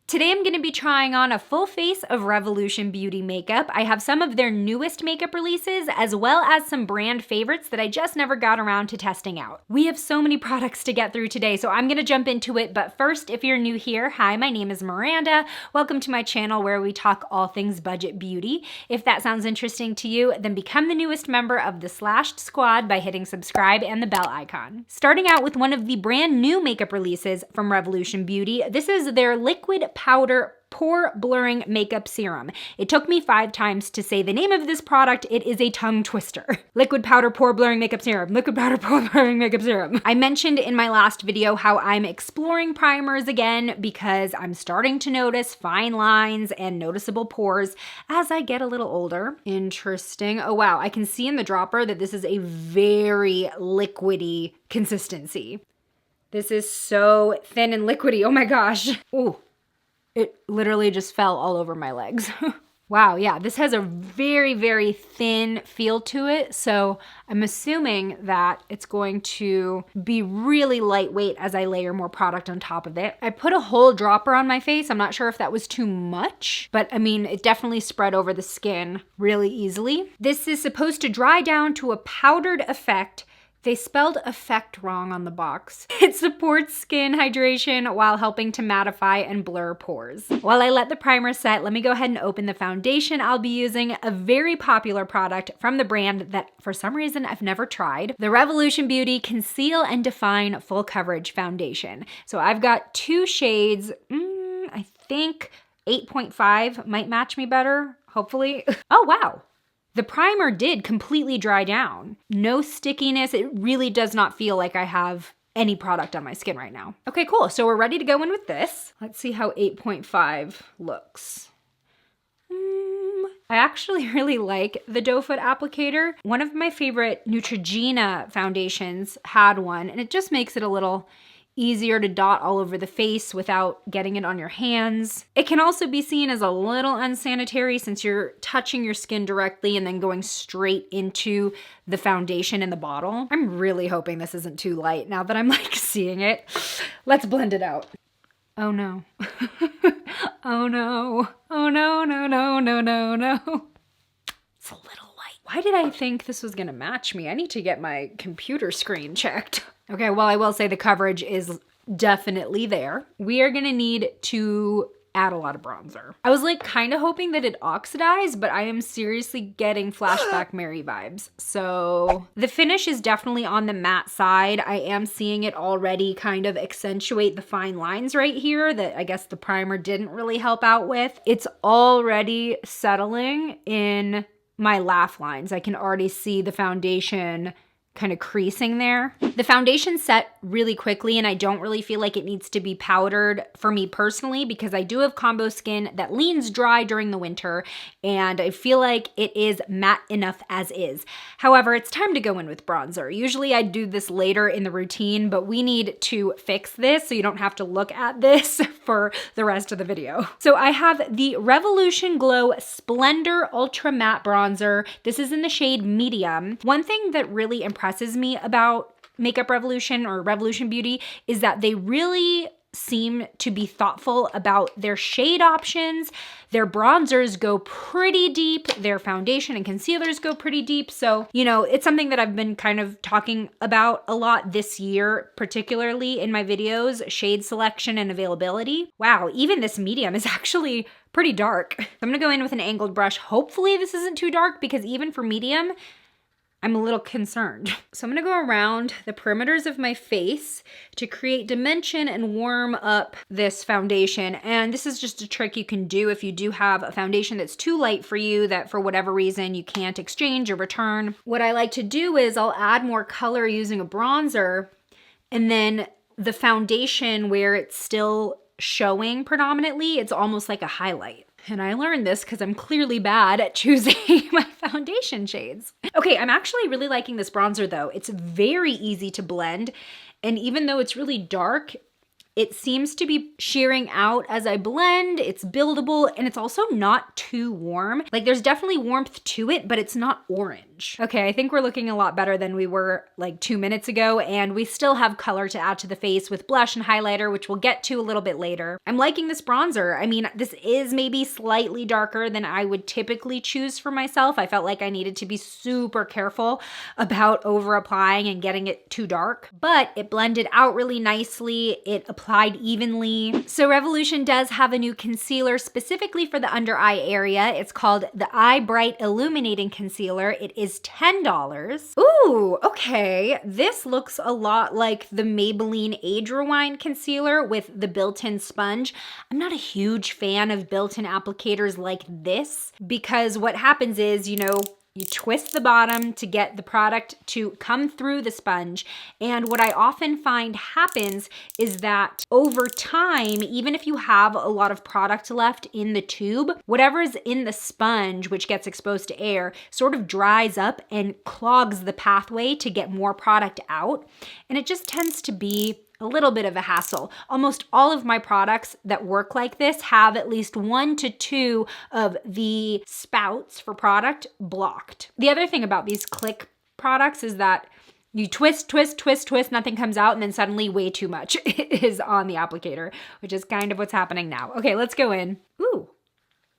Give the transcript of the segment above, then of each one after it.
Today I'm going to be trying on a full face of Revolution Beauty makeup. I have some of their newest makeup releases as well as some brand favorites that I just never got around to testing out. We have so many products to get through today, so I'm going to jump into it. But first, if you're new here, hi, my name is Miranda. Welcome to my channel where we talk all things budget beauty. If that sounds interesting to you, then become the newest member of the Slashed Squad by hitting subscribe and the bell icon. Starting out with one of the brand new makeup releases from Revolution Beauty, this is their liquid powder pore blurring makeup serum. It took me 5 times to say the name of this product. It is a tongue twister. Liquid powder pore blurring makeup serum. Liquid powder pore blurring makeup serum. I mentioned in my last video how I'm exploring primers again because I'm starting to notice fine lines and noticeable pores as I get a little older. Interesting. Oh wow, I can see in the dropper that this is a very liquidy consistency. This is so thin and liquidy. Oh my gosh. Ooh. It literally just fell all over my legs. Wow, yeah, this has a very, very thin feel to it, so I'm assuming that it's going to be really lightweight as I layer more product on top of it. I put a whole dropper on my face. I'm not sure if that was too much, but I mean, it definitely spread over the skin really easily. This is supposed to dry down to a powdered effect. They spelled effect wrong on the box. It supports skin hydration while helping to mattify and blur pores. While I let the primer set, let me go ahead and open the foundation I'll be using, a very popular product from the brand that for some reason I've never tried, the Revolution Beauty Conceal and Define Full Coverage Foundation. So I've got 2 shades, I think 8.5 might match me better, hopefully. Oh wow. The primer did completely dry down. No stickiness. It really does not feel like I have any product on my skin right now. Okay, cool. So we're ready to go in with this. Let's see how 8.5 looks. I actually really like the doe foot applicator. One of my favorite Neutrogena foundations had one, and it just makes it a little easier to dot all over the face without getting it on your hands. It can also be seen as a little unsanitary since you're touching your skin directly and then going straight into the foundation in the bottle. I'm really hoping this isn't too light now that I'm like seeing it. Let's blend it out. Oh no. Oh no. Oh no, no, no, no, no, no. It's a little light. Why did I think this was gonna match me? I need to get my computer screen checked. Okay, well, I will say the coverage is definitely there. We are gonna need to add a lot of bronzer. I was like kind of hoping that it oxidized, but I am seriously getting Flashback Mary vibes. So the finish is definitely on the matte side. I am seeing it already kind of accentuate the fine lines right here that I guess the primer didn't really help out with. It's already settling in my laugh lines. I can already see the foundation kind of creasing there. The foundation set really quickly and I don't really feel like it needs to be powdered for me personally because I do have combo skin that leans dry during the winter and I feel like it is matte enough as is. However, it's time to go in with bronzer. Usually I do this later in the routine, but we need to fix this so you don't have to look at this for the rest of the video. So I have the Revolution Glow Splendor Ultra Matte Bronzer. This is in the shade medium. One thing that really impresses me about Makeup Revolution or Revolution Beauty is that they really seem to be thoughtful about their shade options. Their bronzers go pretty deep. Their foundation and concealers go pretty deep. So, you know, it's something that I've been kind of talking about a lot this year, particularly in my videos, shade selection and availability. Wow, even this medium is actually pretty dark. I'm gonna go in with an angled brush. Hopefully this isn't too dark because even for medium, I'm a little concerned. So I'm gonna go around the perimeters of my face to create dimension and warm up this foundation. And this is just a trick you can do if you do have a foundation that's too light for you, that for whatever reason you can't exchange or return. What I like to do is I'll add more color using a bronzer, and then the foundation where it's still showing predominantly, it's almost like a highlight. And I learned this because I'm clearly bad at choosing my foundation shades. Okay, I'm actually really liking this bronzer though. It's very easy to blend. And even though it's really dark, it seems to be shearing out as I blend. It's buildable and it's also not too warm. Like there's definitely warmth to it, but it's not orange. coverage. Okay, I think we're looking a lot better than we were like 2 minutes ago, and we still have color to add to the face with blush and highlighter, which we'll get to a little bit later. I'm liking this bronzer. I mean, this is maybe slightly darker than I would typically choose for myself. I felt like I needed to be super careful about over applying and getting it too dark, but it blended out really nicely. It applied evenly. So Revolution does have a new concealer specifically for the under eye area. It's called the Eye Bright Illuminating Concealer. It is $10. Ooh, okay. This looks a lot like the Maybelline Age Rewind concealer with the built-in sponge. I'm not a huge fan of built-in applicators like this because what happens is, you know, you twist the bottom to get the product to come through the sponge. And what I often find happens is that over time, even if you have a lot of product left in the tube, whatever is in the sponge, which gets exposed to air, sort of dries up and clogs the pathway to get more product out. And it just tends to be a little bit of a hassle. Almost all of my products that work like this have at least 1 to 2 of the spouts for product blocked. The other thing about these click products is that you twist, twist, twist, twist, nothing comes out, and then suddenly way too much is on the applicator, which is kind of what's happening now. Okay, let's go in.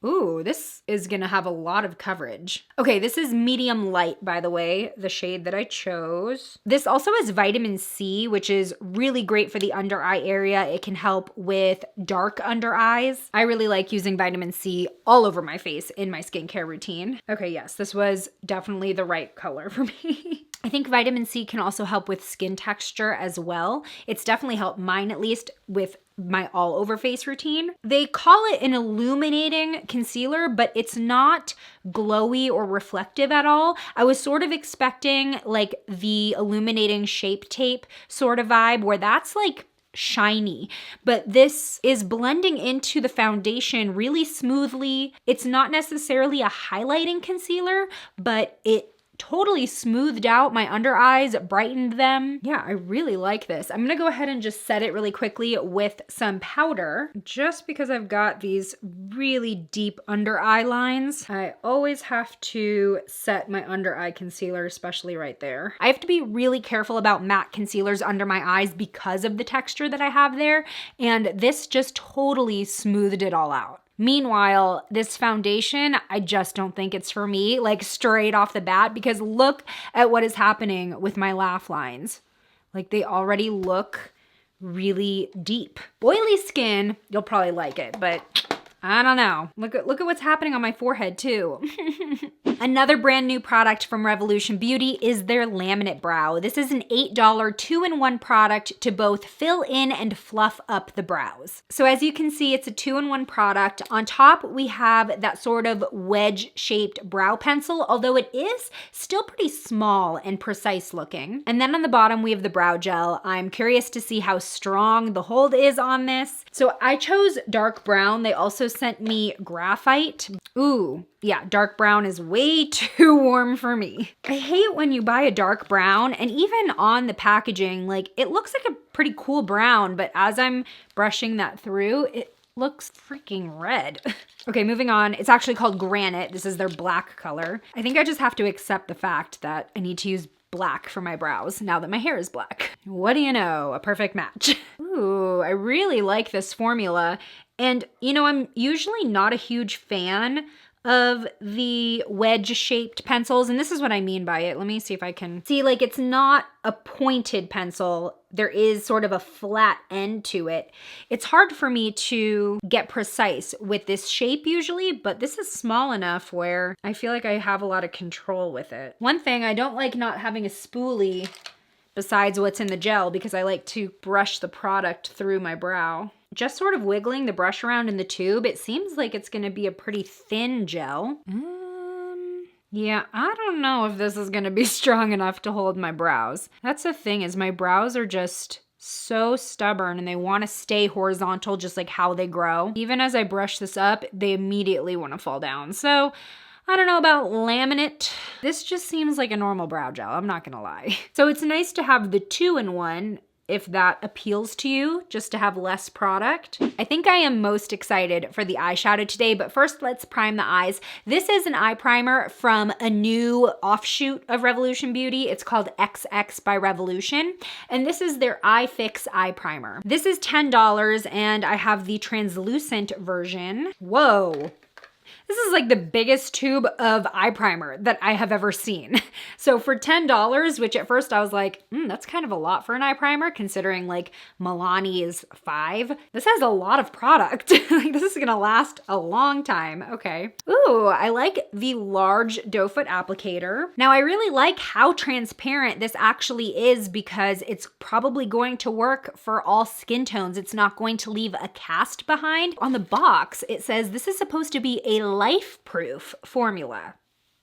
Ooh, this is gonna have a lot of coverage. Okay, this is medium light, by the way, the shade that I chose. This also has vitamin C, which is really great for the under eye area. It can help with dark under eyes. I really like using vitamin C all over my face in my skincare routine. Okay, yes, this was definitely the right color for me. I think vitamin C can also help with skin texture as well. It's definitely helped mine, at least, with my all over face routine. They call it an illuminating concealer, but it's not glowy or reflective at all. I was sort of expecting like the illuminating Shape Tape sort of vibe where that's like shiny, but this is blending into the foundation really smoothly. It's not necessarily a highlighting concealer, but it totally smoothed out my under eyes, brightened them. Yeah, I really like this. I'm gonna go ahead and just set it really quickly with some powder, just because I've got these really deep under eye lines. I always have to set my under eye concealer, especially right there. I have to be really careful about matte concealers under my eyes because of the texture that I have there, and this just totally smoothed it all out. Meanwhile, this foundation, I just don't think it's for me, like straight off the bat, because look at what is happening with my laugh lines. Like they already look really deep. Oily skin, you'll probably like it, but I don't know. Look at what's happening on my forehead too. Another brand new product from Revolution Beauty is their Laminate Brow. This is an $8 2-in-1 product to both fill in and fluff up the brows. So as you can see, it's a 2-in-1 product. On top, we have that sort of wedge-shaped brow pencil, although it is still pretty small and precise looking. And then on the bottom, we have the brow gel. I'm curious to see how strong the hold is on this. So I chose dark brown. They also sent me graphite. Ooh, yeah, dark brown is way too warm for me. I hate when you buy a dark brown and even on the packaging, like it looks like a pretty cool brown, but as I'm brushing that through, it looks freaking red. Okay, moving on. It's actually called Granite. This is their black color. I think I just have to accept the fact that I need to use black for my brows now that my hair is black. What do you know? A perfect match. Ooh, I really like this formula. And you know, I'm usually not a huge fan of the wedge-shaped pencils, and this is what I mean by it. Let me see if I can see, like it's not a pointed pencil. There is sort of a flat end to it. It's hard for me to get precise with this shape usually, but this is small enough where I feel like I have a lot of control with it. One thing, I don't like not having a spoolie besides what's in the gel because I like to brush the product through my brow. Just sort of wiggling the brush around in the tube, it seems like it's gonna be a pretty thin gel. Yeah, I don't know if this is gonna be strong enough to hold my brows. That's the thing, is my brows are just so stubborn and they wanna stay horizontal just like how they grow. Even as I brush this up, they immediately wanna fall down. So I don't know about Laminate. This just seems like a normal brow gel, I'm not gonna lie. So it's nice to have the 2-in-1. if that appeals to you, just to have less product. I think I am most excited for the eyeshadow today, but first let's prime the eyes. This is an eye primer from a new offshoot of Revolution Beauty. It's called XXcess by Revolution, and this is their Ifix Eye Primer. This is $10, and I have the translucent version. Whoa. This is like the biggest tube of eye primer that I have ever seen. So for $10, which at first I was like, that's kind of a lot for an eye primer considering like Milani is $5. This has a lot of product. Like this is gonna last a long time. Okay. Ooh, I like the large doe foot applicator. Now I really like how transparent this actually is because it's probably going to work for all skin tones. It's not going to leave a cast behind. On the box, it says this is supposed to be a life-proof formula.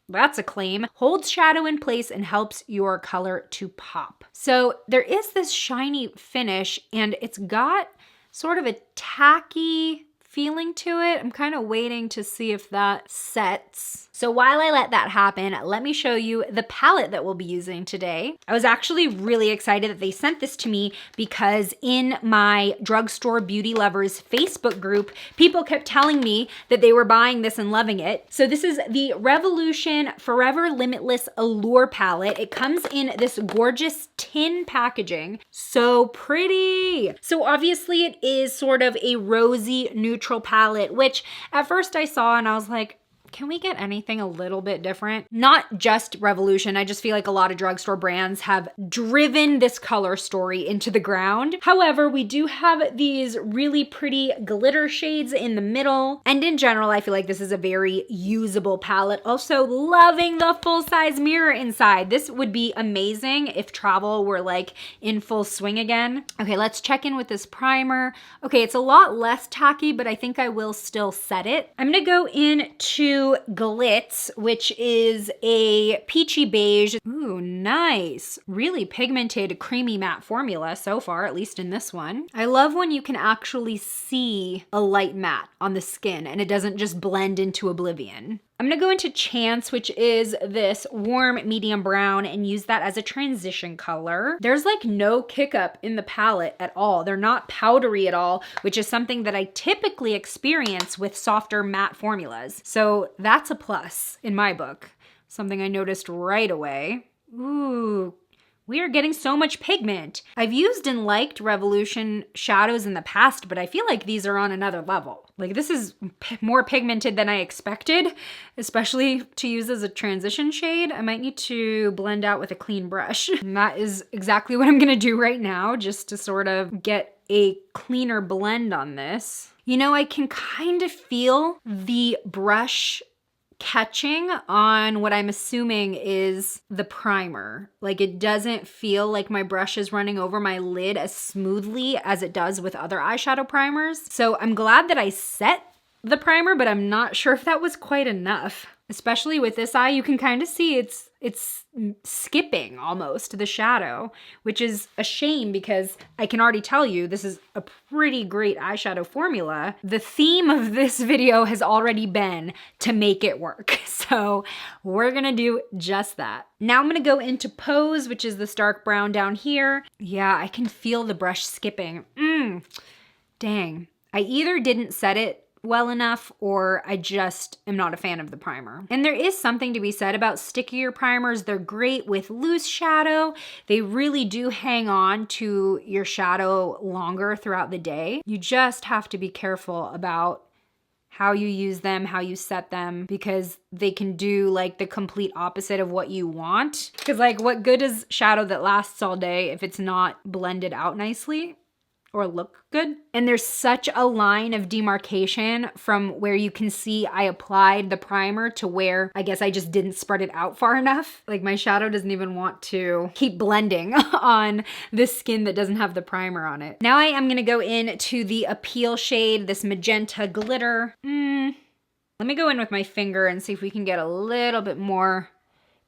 That's a claim. Holds shadow in place and helps your color to pop. So there is this shiny finish and it's got sort of a tacky feeling to it. I'm kind of waiting to see if that sets. So while I let that happen, let me show you the palette that we'll be using today. I was actually really excited that they sent this to me because in my Drugstore Beauty Lovers Facebook group, people kept telling me that they were buying this and loving it. So this is the Revolution Forever Limitless Allure palette. It comes in this gorgeous tin packaging. So pretty. So obviously it is sort of a rosy neutral palette, which at first I saw and I was like, can we get anything a little bit different? Not just Revolution. I just feel like a lot of drugstore brands have driven this color story into the ground. However, we do have these really pretty glitter shades in the middle. And in general, I feel like this is a very usable palette. Also loving the full-size mirror inside. This would be amazing if travel were like in full swing again. Okay, let's check in with this primer. Okay, it's a lot less tacky, but I think I will still set it. I'm gonna go into Glitz, which is a peachy beige. Ooh, nice. Really pigmented, creamy matte formula so far, at least in this one. I love when you can actually see a light matte on the skin and it doesn't just blend into oblivion. I'm gonna go into Chance, which is this warm medium brown, and use that as a transition color. There's like no kick up in the palette at all. They're not powdery at all, which is something that I typically experience with softer matte formulas. So that's a plus in my book. Something I noticed right away. Ooh, we are getting so much pigment. I've used and liked Revolution shadows in the past, but I feel like these are on another level. Like this is more pigmented than I expected, especially to use as a transition shade. I might need to blend out with a clean brush. And that is exactly what I'm gonna do right now, just to sort of get a cleaner blend on this. You know, I can kind of feel the brush catching on what I'm assuming is the primer. Like it doesn't feel like my brush is running over my lid as smoothly as it does with other eyeshadow primers. So I'm glad that I set the primer, but I'm not sure if that was quite enough. Especially with this eye, you can kind of see it's skipping almost the shadow, which is a shame because I can already tell you this is a pretty great eyeshadow formula. The theme of this video has already been to make it work. So we're gonna do just that. Now I'm gonna go into Pose, which is this dark brown down here. Yeah, I can feel the brush skipping. Dang. I either didn't set it well enough or I just am not a fan of the primer. And there is something to be said about stickier primers. They're great with loose shadow. They really do hang on to your shadow longer throughout the day. You just have to be careful about how you use them, how you set them, because they can do like the complete opposite of what you want. Because like what good is shadow that lasts all day if it's not blended out nicely or look good? And there's such a line of demarcation from where you can see I applied the primer to where I guess I just didn't spread it out far enough. Like my shadow doesn't even want to keep blending on this skin that doesn't have the primer on it. Now I am gonna go into the Appeal shade, this magenta glitter. Let me go in with my finger and see if we can get a little bit more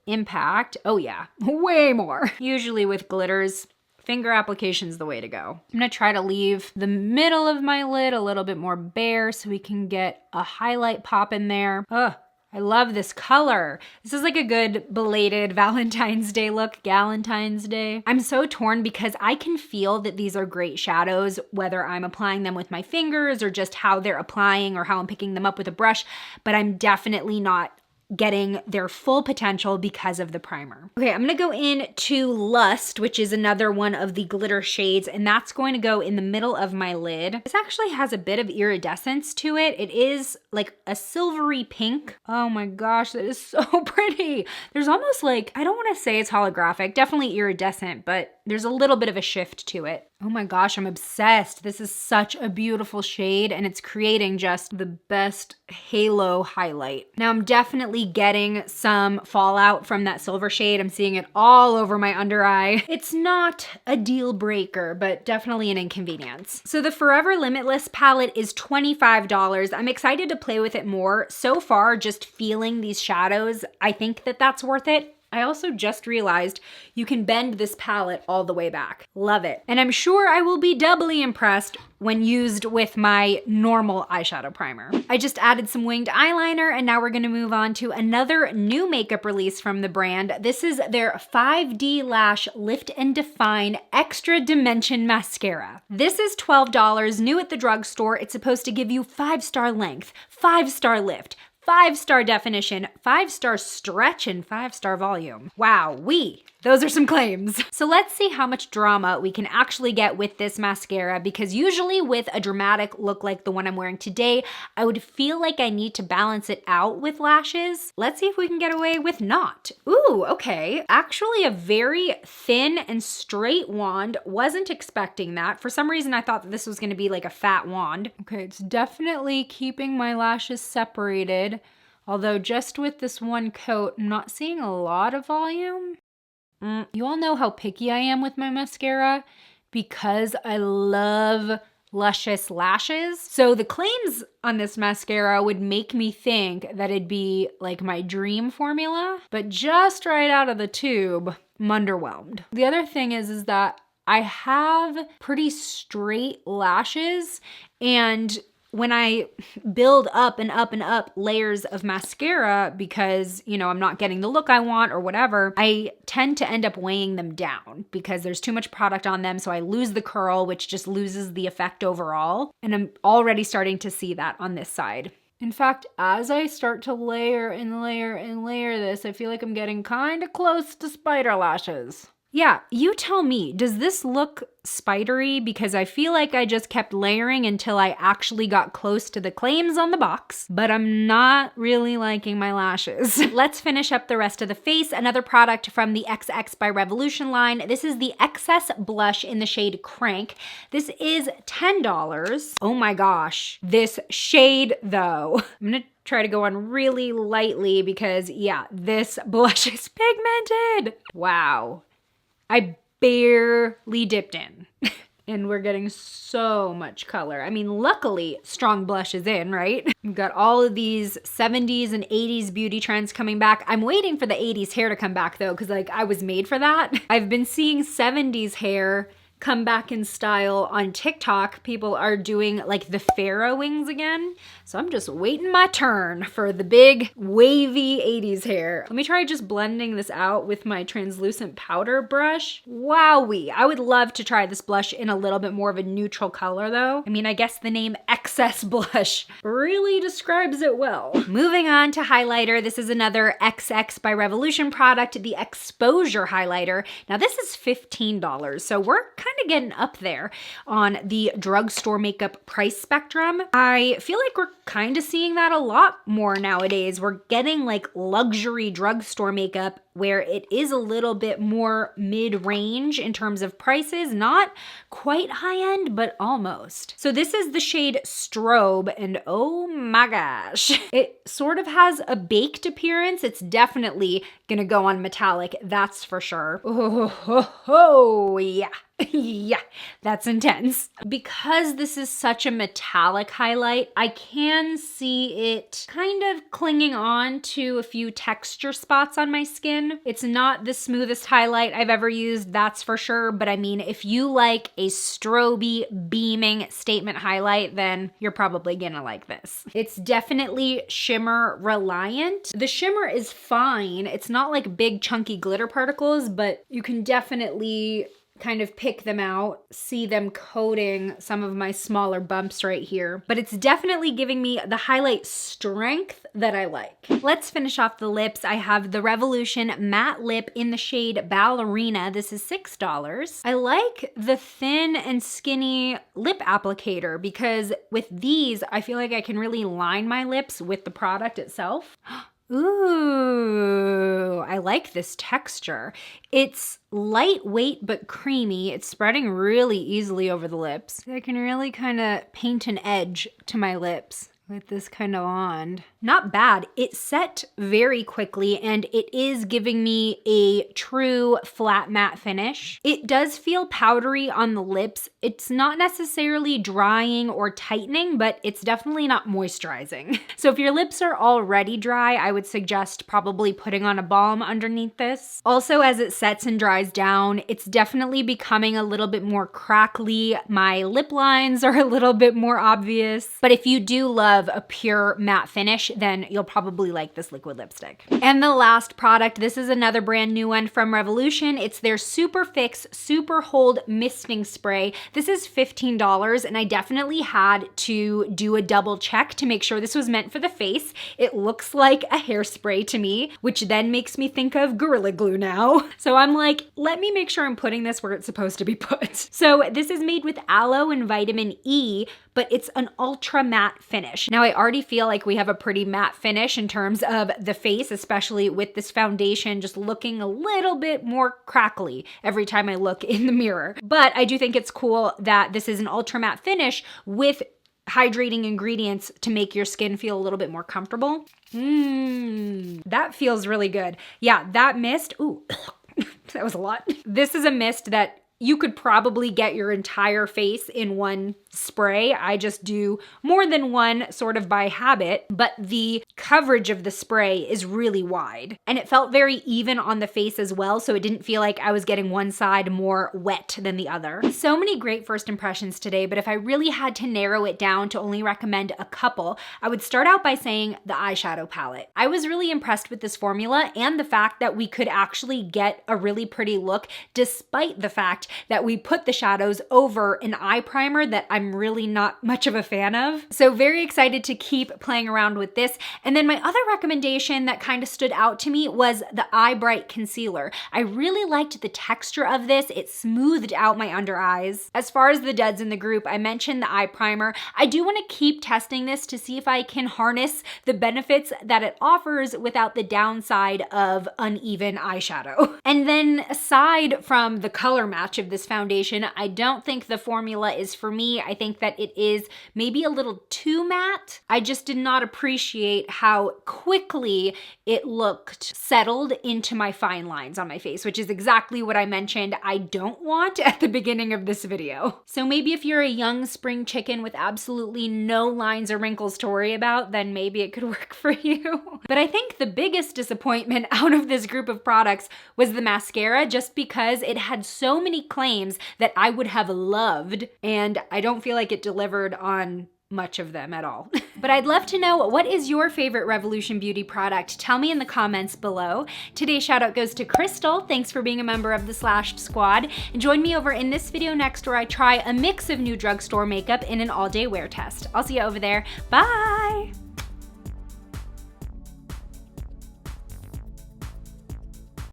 impact. Oh yeah, way more. Usually with glitters, finger application's the way to go. I'm gonna try to leave the middle of my lid a little bit more bare so we can get a highlight pop in there. Ugh, I love this color. This is like a good belated Valentine's Day look, Galentine's Day. I'm so torn because I can feel that these are great shadows, whether I'm applying them with my fingers or just how they're applying or how I'm picking them up with a brush, but I'm definitely not getting their full potential because of the primer. Okay, I'm gonna go into Lust, which is another one of the glitter shades, and that's going to go in the middle of my lid. This actually has a bit of iridescence to it. It is like a silvery pink. Oh my gosh, that is so pretty. There's almost like, I don't wanna say it's holographic, definitely iridescent, but there's a little bit of a shift to it. Oh my gosh, I'm obsessed. This is such a beautiful shade and it's creating just the best halo highlight. Now I'm definitely getting some fallout from that silver shade. I'm seeing it all over my under eye. It's not a deal breaker, but definitely an inconvenience. So the Forever Limitless palette is $25. I'm excited to play with it more. So far, just feeling these shadows, I think that that's worth it. I also just realized you can bend this palette all the way back. Love it. And I'm sure I will be doubly impressed when used with my normal eyeshadow primer. I just added some winged eyeliner and now we're gonna move on to another new makeup release from the brand. This is their 5D Lash Lift and Define Extra Dimension Mascara. This is $12, new at the drugstore. It's supposed to give you 5-star length, 5-star lift, 5-star definition, 5-star stretch, and 5-star volume. Wow, those are some claims. So let's see how much drama we can actually get with this mascara, because usually with a dramatic look like the one I'm wearing today, I would feel like I need to balance it out with lashes. Let's see if we can get away with not. Ooh, okay. Actually a very thin and straight wand. Wasn't expecting that. For some reason, I thought that this was gonna be like a fat wand. Okay, it's definitely keeping my lashes separated. Although just with this one coat, I'm not seeing a lot of volume. You all know how picky I am with my mascara because I love luscious lashes. So the claims on this mascara would make me think that it'd be like my dream formula, but just right out of the tube, I'm underwhelmed. The other thing is that I have pretty straight lashes, and when I build up and up and up layers of mascara because, you know, I'm not getting the look I want or whatever, I tend to end up weighing them down because there's too much product on them. So I lose the curl, which just loses the effect overall. And I'm already starting to see that on this side. In fact, as I start to layer and layer and layer this, I feel like I'm getting kind of close to spider lashes. Yeah, you tell me, does this look spidery? Because I feel like I just kept layering until I actually got close to the claims on the box, but I'm not really liking my lashes. Let's finish up the rest of the face. Another product from the XXcess by Revolution line. This is the XXcess blush in the shade Crank. This is $10. Oh my gosh, this shade though. I'm gonna try to go on really lightly because yeah, this blush is pigmented. Wow. I barely dipped in and we're getting so much color. I mean, luckily strong blush is in, right? We've got all of these 70s and 80s beauty trends coming back. I'm waiting for the 80s hair to come back though, because like I was made for that. I've been seeing 70s hair come back in style on TikTok. People are doing like the pharaoh wings again. So I'm just waiting my turn for the big wavy 80s hair. Let me try just blending this out with my translucent powder brush. Wowee. I would love to try this blush in a little bit more of a neutral color though. I mean, I guess the name XS blush really describes it well. Moving on to highlighter. This is another XXcess by Revolution product, the Xposure highlighter. Now this is $15, so we're kind of getting up there on the drugstore makeup price spectrum. I feel like we're kind of seeing that a lot more nowadays. We're getting like luxury drugstore makeup where it is a little bit more mid-range in terms of prices, not quite high-end, but almost. So this is the shade Strobe, and oh my gosh, it sort of has a baked appearance. It's definitely gonna go on metallic, that's for sure. Oh, yeah. Yeah, that's intense. Because this is such a metallic highlight, I can see it kind of clinging on to a few texture spots on my skin. It's not the smoothest highlight I've ever used, that's for sure, but I mean, if you like a stroby, beaming statement highlight, then you're probably gonna like this. It's definitely shimmer reliant. The shimmer is fine. It's not like big chunky glitter particles, but you can definitely kind of pick them out, see them coating some of my smaller bumps right here. But it's definitely giving me the highlight strength that I like. Let's finish off the lips. I have the Revolution Matte Lip in the shade Ballerina. This is $6. I like the thin and skinny lip applicator because with these, I feel like I can really line my lips with the product itself. Ooh, I like this texture. It's lightweight but creamy. It's spreading really easily over the lips. I can really kind of paint an edge to my lips with this kind of wand. Not bad. It set very quickly and it is giving me a true flat matte finish. It does feel powdery on the lips. It's not necessarily drying or tightening, but it's definitely not moisturizing. So if your lips are already dry, I would suggest probably putting on a balm underneath this. Also, as it sets and dries down, it's definitely becoming a little bit more crackly. My lip lines are a little bit more obvious, but if you do love a pure matte finish, then you'll probably like this liquid lipstick. And the last product, this is another brand new one from Revolution. It's their Superfix Super Hold Misting Spray. This is $15 and I definitely had to do a double check to make sure this was meant for the face. It looks like a hairspray to me, which then makes me think of Gorilla Glue now. So I'm like, let me make sure I'm putting this where it's supposed to be put. So this is made with aloe and vitamin E, but it's an ultra matte finish. Now I already feel like we have a pretty matte finish in terms of the face, especially with this foundation just looking a little bit more crackly every time I look in the mirror. But I do think it's cool that this is an ultra matte finish with hydrating ingredients to make your skin feel a little bit more comfortable. That feels really good. Yeah, that mist, ooh, that was a lot. This is a mist that you could probably get your entire face in one spray. I just do more than one sort of by habit, but the coverage of the spray is really wide. And it felt very even on the face as well, so it didn't feel like I was getting one side more wet than the other. So many great first impressions today, but if I really had to narrow it down to only recommend a couple, I would start out by saying the eyeshadow palette. I was really impressed with this formula and the fact that we could actually get a really pretty look despite the fact that we put the shadows over an eye primer that I'm really not much of a fan of. So very excited to keep playing around with this. And then my other recommendation that kind of stood out to me was the Eye Bright Concealer. I really liked the texture of this. It smoothed out my under eyes. As far as the duds in the group, I mentioned the eye primer. I do want to keep testing this to see if I can harness the benefits that it offers without the downside of uneven eyeshadow. And then aside from the color match of this foundation, I don't think the formula is for me. I think that it is maybe a little too matte. I just did not appreciate how quickly it looked settled into my fine lines on my face, which is exactly what I mentioned I don't want at the beginning of this video. So maybe if you're a young spring chicken with absolutely no lines or wrinkles to worry about, then maybe it could work for you. But I think the biggest disappointment out of this group of products was the mascara, just because it had so many claims that I would have loved, and I don't feel like it delivered on much of them at all. But I'd love to know, what is your favorite Revolution Beauty product? Tell me in the comments below. Today's shout out goes to Crystal. Thanks for being a member of the Slashed Squad. And join me over in this video next where I try a mix of new drugstore makeup in an all-day wear test. I'll see you over there. Bye!